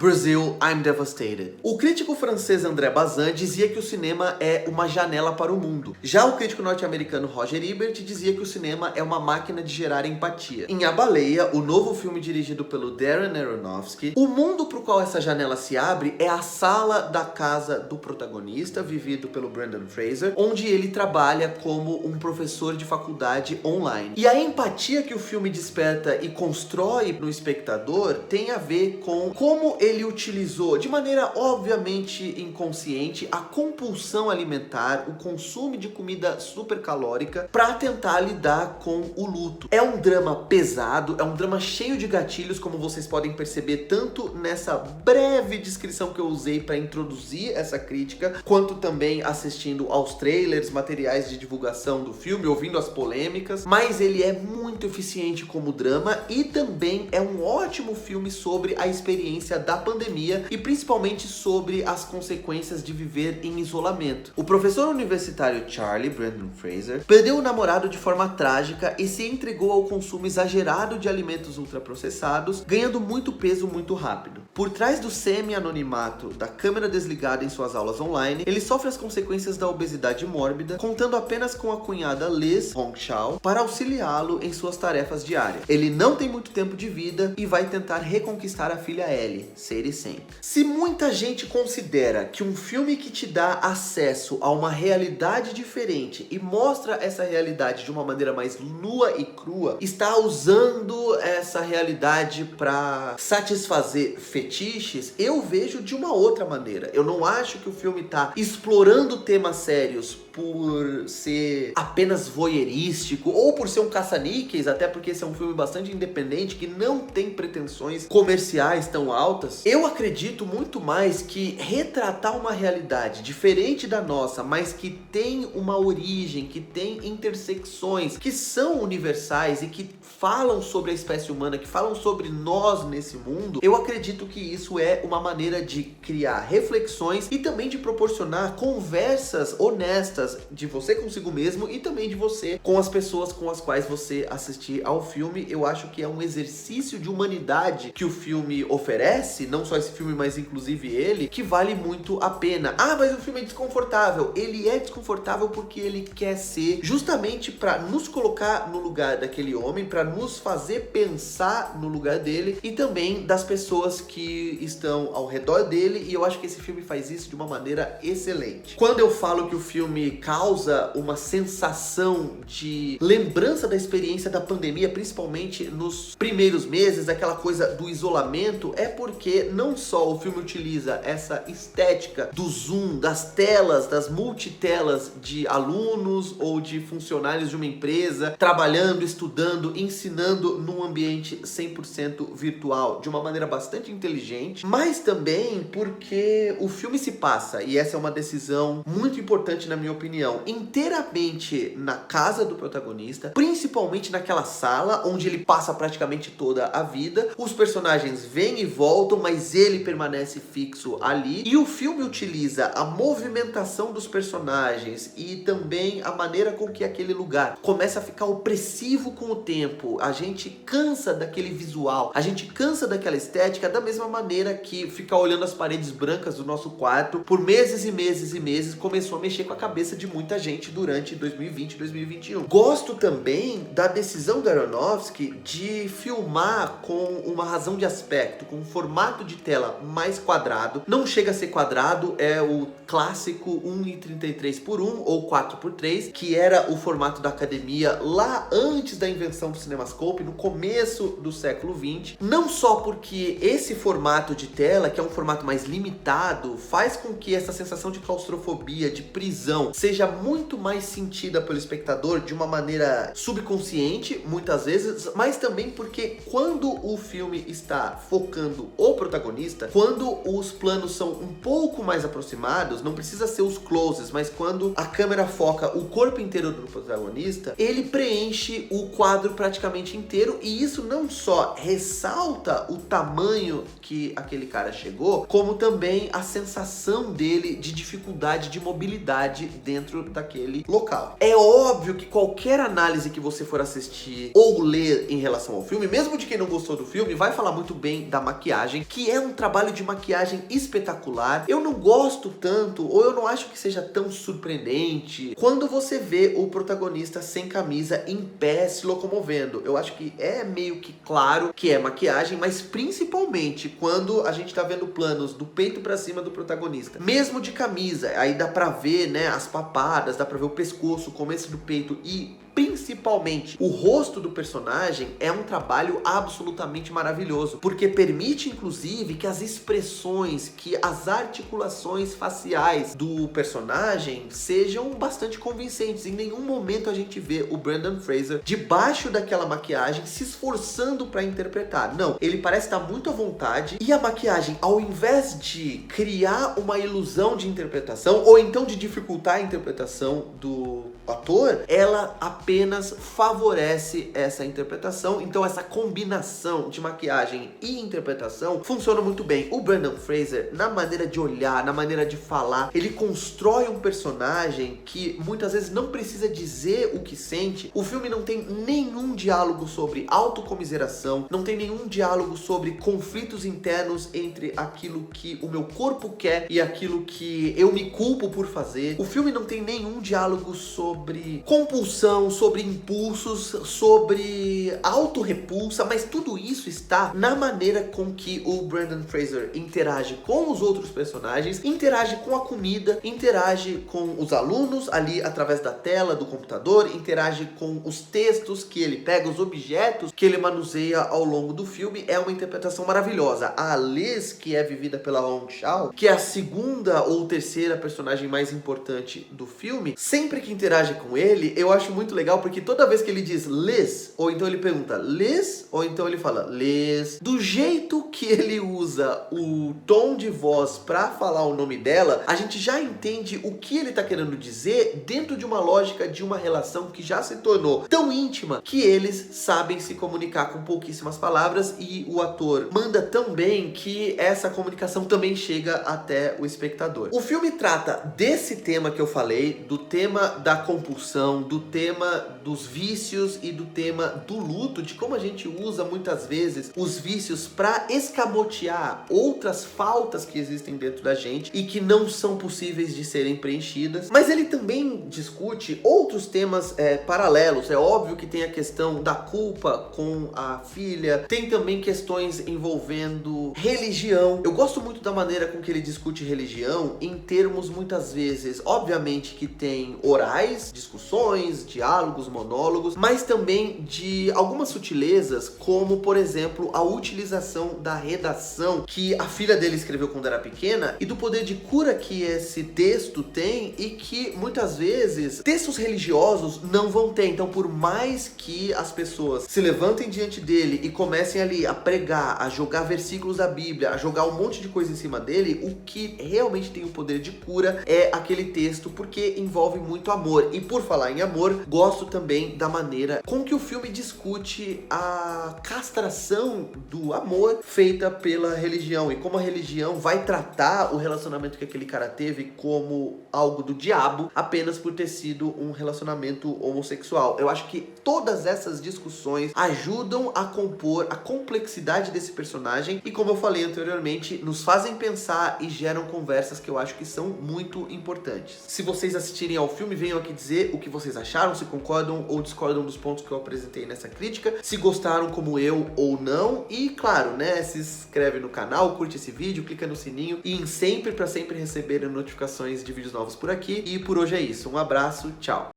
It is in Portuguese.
Brazil, I'm Devastated. O crítico francês André Bazin dizia que o cinema é uma janela para o mundo. Já o crítico norte-americano Roger Ebert dizia que o cinema é uma máquina de gerar empatia. Em A Baleia, o novo filme dirigido pelo Darren Aronofsky, o mundo para o qual essa janela se abre é a sala da casa do protagonista, vivido pelo Brendan Fraser, onde ele trabalha como um professor de faculdade online. E a empatia que o filme desperta e constrói no espectador tem a ver com como ele utilizou, de maneira obviamente inconsciente, a compulsão alimentar, o consumo de comida supercalórica para tentar lidar com o luto. É um drama pesado, é um drama cheio de gatilhos, como vocês podem perceber tanto nessa breve descrição que eu usei para introduzir essa crítica, quanto também assistindo aos trailers, materiais de divulgação do filme, ouvindo as polêmicas, mas ele é muito eficiente como drama e também é um ótimo filme sobre a experiência da pandemia e principalmente sobre as consequências de viver em isolamento. O professor universitário Charlie, Brendan Fraser, perdeu o namorado de forma trágica e se entregou ao consumo exagerado de alimentos ultraprocessados, ganhando muito peso muito rápido. Por trás do semi-anonimato da câmera desligada em suas aulas online, ele sofre as consequências da obesidade mórbida, contando apenas com a cunhada Liz Hongshao para auxiliá-lo em suas tarefas diárias. Ele não tem muito tempo de vida e vai tentar reconquistar a filha Ellie, Sadie Sink. Se muita gente considera que um filme que te dá acesso a uma realidade diferente e mostra essa realidade de uma maneira mais nua e crua, está usando essa realidade para satisfazer fetiches, eu vejo de uma outra maneira. Eu não acho que o filme está explorando temas sérios por ser apenas voyeurístico ou por ser um caça-níqueis, até porque esse é um filme bastante independente que não tem pretensões comerciais tão altas. Eu acredito muito mais que retratar uma realidade diferente da nossa, mas que tem uma origem, que tem intersecções, que são universais e que falam sobre a espécie humana, que falam sobre nós nesse mundo, eu acredito que isso é uma maneira de criar reflexões e também de proporcionar conversas honestas de você consigo mesmo e também de você com as pessoas com as quais você assistir ao filme. Eu acho que é um exercício de humanidade que o filme oferece, não só esse filme, mas inclusive ele, que vale muito a pena. Ah, mas o filme é desconfortável. Ele é desconfortável porque ele quer ser justamente para nos colocar no lugar daquele homem, para nos fazer pensar no lugar dele e também das pessoas que estão ao redor dele, e eu acho que esse filme faz isso de uma maneira excelente. Quando eu falo que o filme causa uma sensação de lembrança da experiência da pandemia, principalmente nos primeiros meses, aquela coisa do isolamento, é porque não só o filme utiliza essa estética do zoom, das telas, das multitelas de alunos ou de funcionários de uma empresa, trabalhando, estudando, ensinando num ambiente 100% virtual, de uma maneira bastante inteligente, mas também porque o filme se passa, e essa é uma decisão muito importante na minha opinião, inteiramente na casa do protagonista, principalmente naquela sala onde ele passa praticamente toda a vida. Os personagens vêm e voltam, mas ele permanece fixo ali, e o filme utiliza a movimentação dos personagens e também a maneira com que aquele lugar começa a ficar opressivo com o tempo. A gente cansa daquele visual, a gente cansa daquela estética, da mesma maneira que ficar olhando as paredes brancas do nosso quarto por meses e meses e meses começou a mexer com a cabeça de muita gente durante 2020 e 2021. Gosto também da decisão do Aronofsky de filmar com uma razão de aspecto, com um formato de tela mais quadrado. Não chega a ser quadrado, é o clássico 1,33 por 1 ou 4 por 3, que era o formato da academia lá antes da invenção do CinemaScope, no começo do século 20. Não só porque esse formato de tela, que é um formato mais limitado, faz com que essa sensação de claustrofobia, de prisão, seja muito mais sentida pelo espectador de uma maneira subconsciente, muitas vezes, mas também porque quando o filme está focando o protagonista, quando os planos são um pouco mais aproximados, não precisa ser os closes, mas quando a câmera foca o corpo inteiro do protagonista, ele preenche o quadro praticamente inteiro, e isso não só ressalta o tamanho que aquele cara chegou, como também a sensação dele de dificuldade de mobilidade dentro daquele local. É óbvio que qualquer análise que você for assistir ou ler em relação ao filme, mesmo de quem não gostou do filme, vai falar muito bem da maquiagem, que é um trabalho de maquiagem espetacular. Eu não gosto tanto, ou eu não acho que seja tão surpreendente, quando você vê o protagonista sem camisa em pé se locomovendo. Eu acho que é meio que claro que é maquiagem, mas principalmente quando a gente tá vendo planos do peito pra cima do protagonista, mesmo de camisa, aí dá pra ver, né, as papadas, dá pra ver o pescoço, o começo do peito e principalmente o rosto do personagem. É um trabalho absolutamente maravilhoso, porque permite inclusive que as expressões, que as articulações faciais do personagem sejam bastante convincentes. Em nenhum momento a gente vê o Brendan Fraser debaixo daquela maquiagem se esforçando para interpretar. Não, ele parece estar muito à vontade, e a maquiagem, ao invés de criar uma ilusão de interpretação ou então de dificultar a interpretação do ator, ela apenas favorece essa interpretação. Então essa combinação de maquiagem e interpretação funciona muito bem. O Brendan Fraser, na maneira de olhar, na maneira de falar, ele constrói um personagem que muitas vezes não precisa dizer o que sente. O filme não tem nenhum diálogo sobre autocomiseração, não tem nenhum diálogo sobre conflitos internos entre aquilo que o meu corpo quer e aquilo que eu me culpo por fazer. O filme não tem nenhum diálogo sobre compulsão, sobre impulsos, sobre autorrepulsa, mas tudo isso está na maneira com que o Brendan Fraser interage com os outros personagens, interage com a comida, interage com os alunos ali através da tela do computador, interage com os textos que ele pega, os objetos que ele manuseia ao longo do filme. É uma interpretação maravilhosa. A Liz, que é vivida pela Hong Chau, que é a segunda ou terceira personagem mais importante do filme, sempre que interage com ele, eu acho muito legal, porque toda vez que ele diz Liz, ou então ele pergunta Liz, ou então ele fala Liz, do jeito que ele usa o tom de voz pra falar o nome dela, a gente já entende o que ele tá querendo dizer dentro de uma lógica de uma relação que já se tornou tão íntima que eles sabem se comunicar com pouquíssimas palavras, e o ator manda tão bem que essa comunicação também chega até o espectador. O filme trata desse tema que eu falei, do tema da compulsão, do tema dos vícios e do tema do luto, de como a gente usa muitas vezes os vícios para escamotear outras faltas que existem dentro da gente e que não são possíveis de serem preenchidas. Mas ele também discute outros temas paralelos. É óbvio que tem a questão da culpa com a filha, tem também questões envolvendo religião. Eu gosto muito da maneira com que ele discute religião em termos muitas vezes, obviamente, que tem orais, discussões, diálogos, monólogos, mas também de algumas sutilezas, como por exemplo a utilização da redação que a filha dele escreveu quando era pequena e do poder de cura que esse texto tem e que muitas vezes textos religiosos não vão ter. Então, por mais que as pessoas se levantem diante dele e comecem ali a pregar, a jogar versículos da Bíblia, a jogar um monte de coisa em cima dele, o que realmente tem o poder de cura é aquele texto, porque envolve muito amor. E por falar em amor, gosto também da maneira com que o filme discute a castração do amor feita pela religião e como a religião vai tratar o relacionamento que aquele cara teve como algo do diabo apenas por ter sido um relacionamento homossexual. Eu acho que todas essas discussões ajudam a compor a complexidade desse personagem e, como eu falei anteriormente, nos fazem pensar e geram conversas que eu acho que são muito importantes. Se vocês assistirem ao filme, venham aqui dizer o que vocês acharam, se concordam ou discordam dos pontos que eu apresentei nessa crítica, se gostaram como eu ou não, e claro, né, se inscreve no canal, curte esse vídeo, clica no sininho e em sempre para sempre receber notificações de vídeos novos por aqui. E por hoje é isso, um abraço, tchau!